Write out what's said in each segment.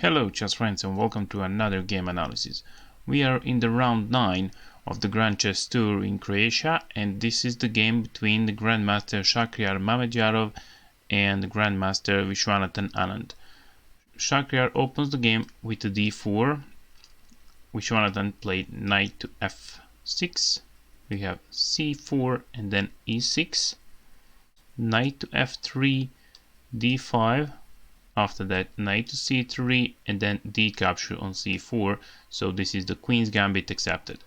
Hello chess friends and welcome to another game analysis. We are in the round 9 of the Grand Chess Tour in Croatia, and this is the game between the Grandmaster Shakhriyar Mamedyarov and the Grandmaster Viswanathan Anand. Shakhriyar opens the game with a d4. Viswanathan played knight to f6. We have c4 and then e6, knight to f3, d5. After that, knight to c3 and then d capture on c4. So this is the queen's gambit accepted.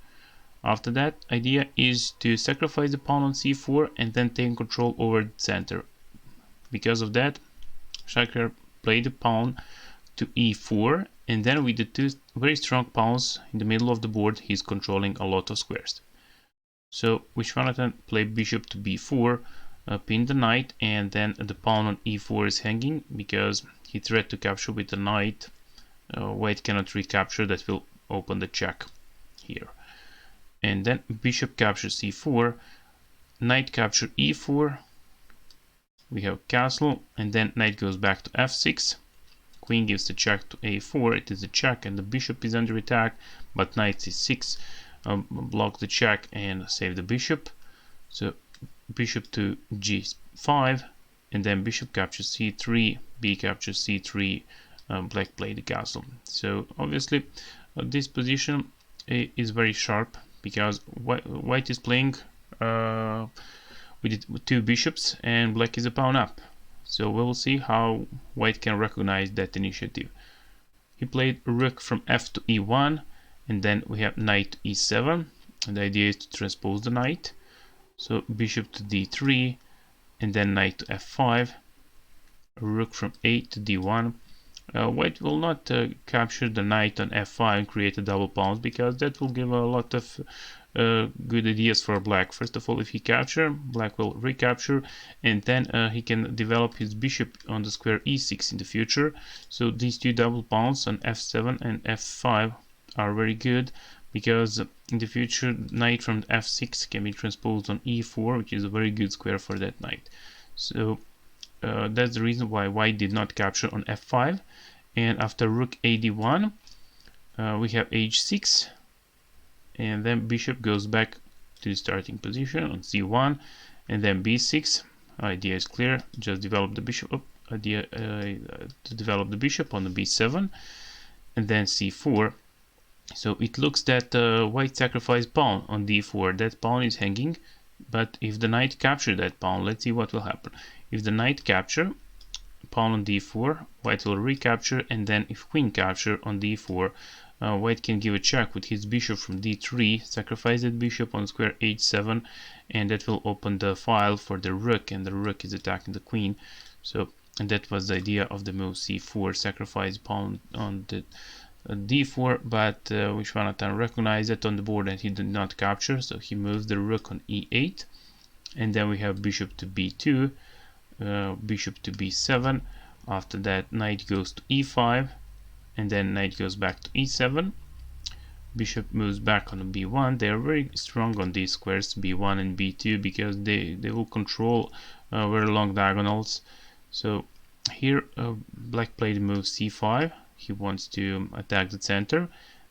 After that, idea is to sacrifice the pawn on c4 and then take control over the center. Because of that, Shakhriyar played the pawn to e4, and then with the two very strong pawns in the middle of the board, he's controlling a lot of squares. So Viswanathan played bishop to b4, pinned the knight, and then the pawn on e4 is hanging because he tried to capture with the knight. White cannot recapture, that will open the check here. And then bishop captures c4, knight capture e4, we have castle, and then knight goes back to f6, queen gives the check to a4, it is a check and the bishop is under attack, but knight c6 block the check and save the bishop. So bishop to g5, and then bishop captures c3, b captures c3, black played the castle. So obviously this position is very sharp because white is playing with two bishops and black is a pawn up. So we will see how white can recognize that initiative. He played rook from f to e1, and then we have knight to e7, and the idea is to transpose the knight. So bishop to d3, and then knight to f5, rook from a to d1. White will not capture the knight on f5 and create a double pawns, because that will give a lot of good ideas for black. First of all, if he capture, black will recapture, and then he can develop his bishop on the square e6 in the future. So these two double pawns on f7 and f5 are very good, because in the future knight from f6 can be transposed on e4, which is a very good square for that knight. So that's the reason why white did not capture on f5. And after rook ad1, we have h6, and then bishop goes back to the starting position on c1, and then b6. Idea is clear, just develop the bishop. Idea to develop the bishop on the b7, and then c4. So it looks that white sacrificed pawn on d4. That pawn is hanging, but if the knight capture that pawn, let's see what will happen. If the knight capture, pawn on d4, white will recapture, and then if queen capture on d4, white can give a check with his bishop from d3, sacrifice that bishop on square h7, and that will open the file for the rook, and the rook is attacking the queen. So, and that was the idea of the move c4, sacrifice pawn on the d4, but Viswanathan recognized it on the board and he did not capture, so he moves the rook on e8, and then we have bishop to b2, bishop to b7. After that, knight goes to e5, and then knight goes back to e7. Bishop moves back on b1. They are very strong on these squares, b1 and b2, because they will control very long diagonals. So here black played move c5. He wants to attack the center.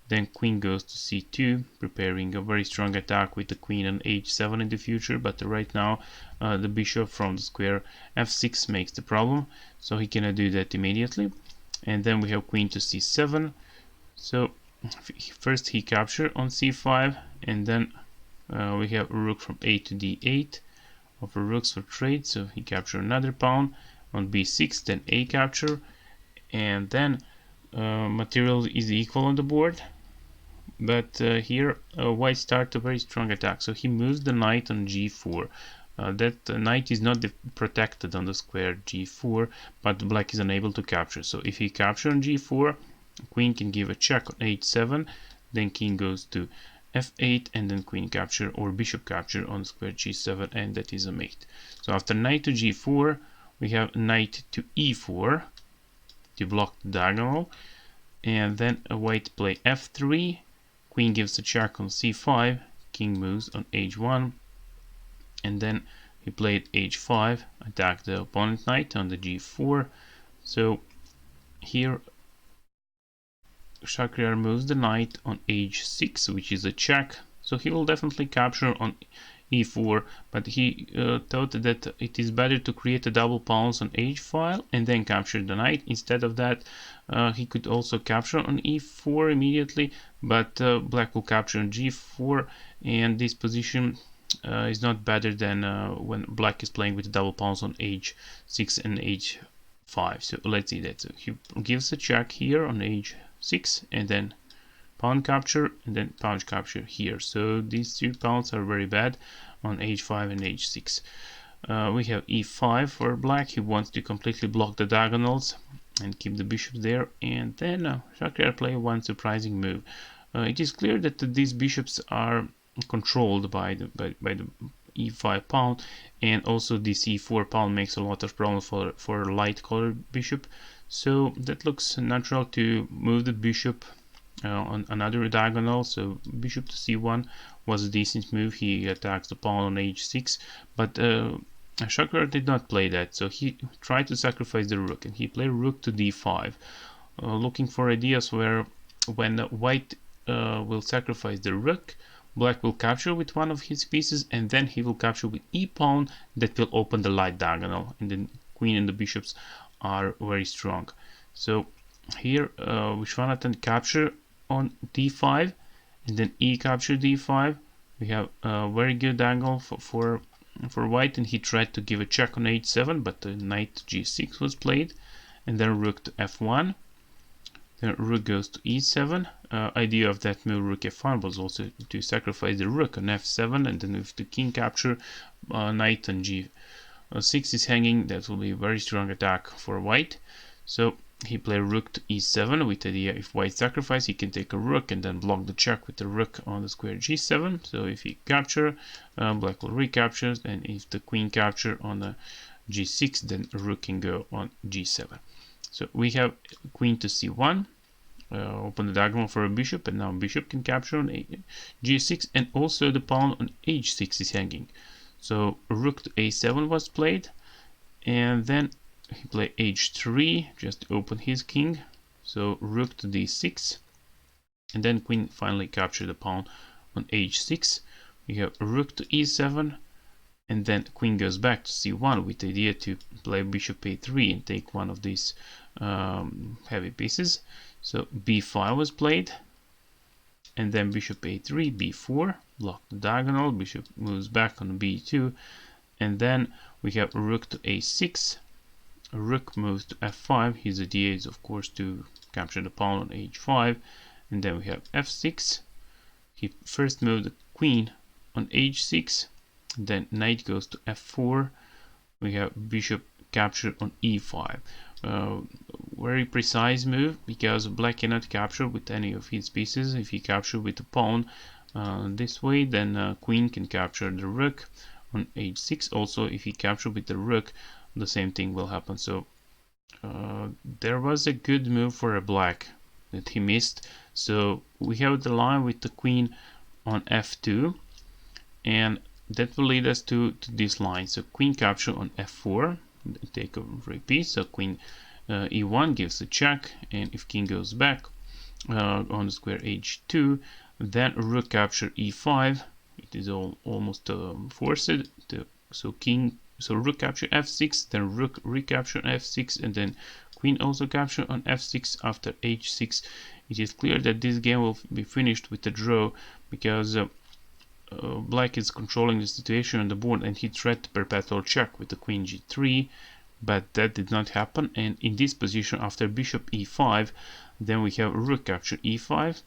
Then queen goes to c2, preparing a very strong attack with the queen on h7 in the future, but right now the bishop from the square f6 makes the problem, so he cannot do that immediately. And then we have queen to c7. So first he capture on c5, and then we have rook from a to d8, offer rooks for trade, so he capture another pawn on b6, then a capture, and then material is equal on the board. But here white starts a very strong attack, so he moves the knight on g4. That knight is not protected on the square g4, but black is unable to capture. So if he captures on g4, queen can give a check on h7, then king goes to f8, and then queen capture or bishop capture on square g7, and that is a mate. So after knight to g4, we have knight to e4 to block the diagonal, and then white play f3, queen gives a check on c5, king moves on h1, and then he played h5, attacked the opponent knight on the g4. So here Shakhriyar moves the knight on h6, which is a check, so he will definitely capture on e4, but he thought that it is better to create a double pawns on h file and then capture the knight. Instead of that, he could also capture on e4 immediately, but black will capture on g4, and this position is not better than when black is playing with double pawns on h6 and h5. So let's see that. So he gives a check here on h6 and then pawn capture and then pawn capture here. So these two pawns are very bad on h5 and h6. We have e5 for black. He wants to completely block the diagonals and keep the bishop there. And then Shakhriyar play one surprising move. It is clear that these bishops are controlled by the e5 pawn, and also this e4 pawn makes a lot of problems for a light colored bishop. So that looks natural to move the bishop on another diagonal. So bishop to c1 was a decent move. He attacks the pawn on h6, but Shakhriyar did not play that, so he tried to sacrifice the rook, and he played rook to d5, looking for ideas where when white will sacrifice the rook, black will capture with one of his pieces, and then he will capture with e-pawn that will open the light diagonal, and the queen and the bishops are very strong. So here Viswanathan capture on d5 and then e capture d5. We have a very good angle for white, and he tried to give a check on h7, but the knight to g6 was played, and then rook to f1. Then rook goes to e7. Idea of that move rook f1 was also to sacrifice the rook on f7, and then if the king capture, knight on g6 is hanging, that will be a very strong attack for white. So he played rook to e7 with the idea if white sacrifice, he can take a rook and then block the check with the rook on the square g7. So if he capture, black will recapture, and if the queen capture on the g6, then rook can go on g7. So we have queen to c1, open the diagonal for a bishop, and now bishop can capture on g6, and also the pawn on h6 is hanging. So rook to a7 was played, and then he played h3 just to open his king. So rook to d6, and then queen finally captured the pawn on h6. We have rook to e7, and then queen goes back to c1 with the idea to play bishop a3 and take one of these heavy pieces. So b5 was played, and then bishop a3, b4, block the diagonal, bishop moves back on b2, and then we have rook to a6, rook moves to f5. His idea is of course to capture the pawn on h5, and then we have f6. He first moved the queen on h6, then knight goes to f4. We have bishop capture on e5. Very precise move, because black cannot capture with any of his pieces. If he capture with the pawn this way, then queen can capture the rook on h6. Also, if he capture with the rook, the same thing will happen. So there was a good move for a black that he missed. So we have the line with the queen on f2, and that will lead us to this line. So queen capture on f4, take a free piece. So queen e1 gives a check, and if king goes back on the square h2, then rook capture e5. It is almost forced. So rook capture f6, then rook recapture f6, and then queen also capture on f6 after h6. It is clear that this game will be finished with a draw, because black is controlling the situation on the board, and he tried to perpetual check with the queen g3, but that did not happen. And in this position, after bishop e5, then we have rook capture e5,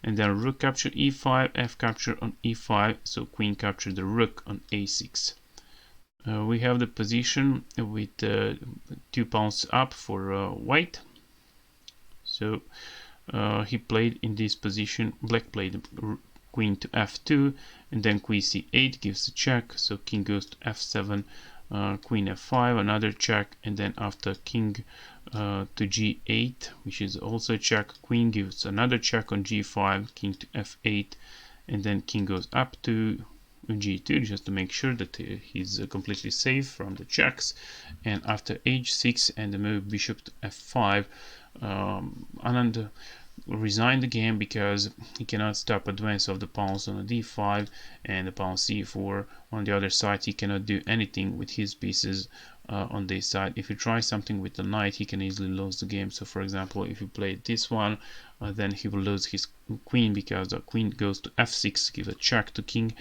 and then rook capture e5, f capture on e5, so queen capture the rook on a6. We have the position with 2 pawns up for white. So he played in this position, black played queen to f2, and then queen c8 gives a check, so king goes to f7, queen f5, another check, and then after king to g8, which is also a check, queen gives another check on g5, king to f8, and then king goes up to g2 just to make sure that he's completely safe from the checks. And after h6 and the move bishop to f5, Anand resigned the game because he cannot stop advance of the pawns on a d5 and the pawn c4. On the other side, he cannot do anything with his pieces on this side. If he tries something with the knight, he can easily lose the game. So for example, if you play this one, then he will lose his queen because the queen goes to f6, give a check to king.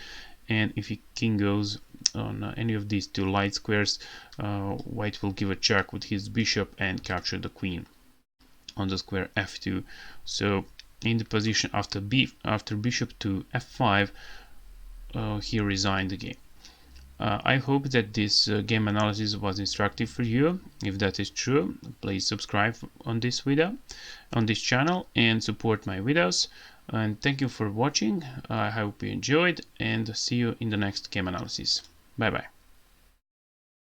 And if king goes on any of these two light squares, white will give a check with his bishop and capture the queen on the square f2. So in the position after bishop to f5, he resigned the game. I hope that this game analysis was instructive for you. If that is true, please subscribe on this video, on this channel, and support my videos. And thank you for watching. I hope you enjoyed, and see you in the next game analysis. Bye bye.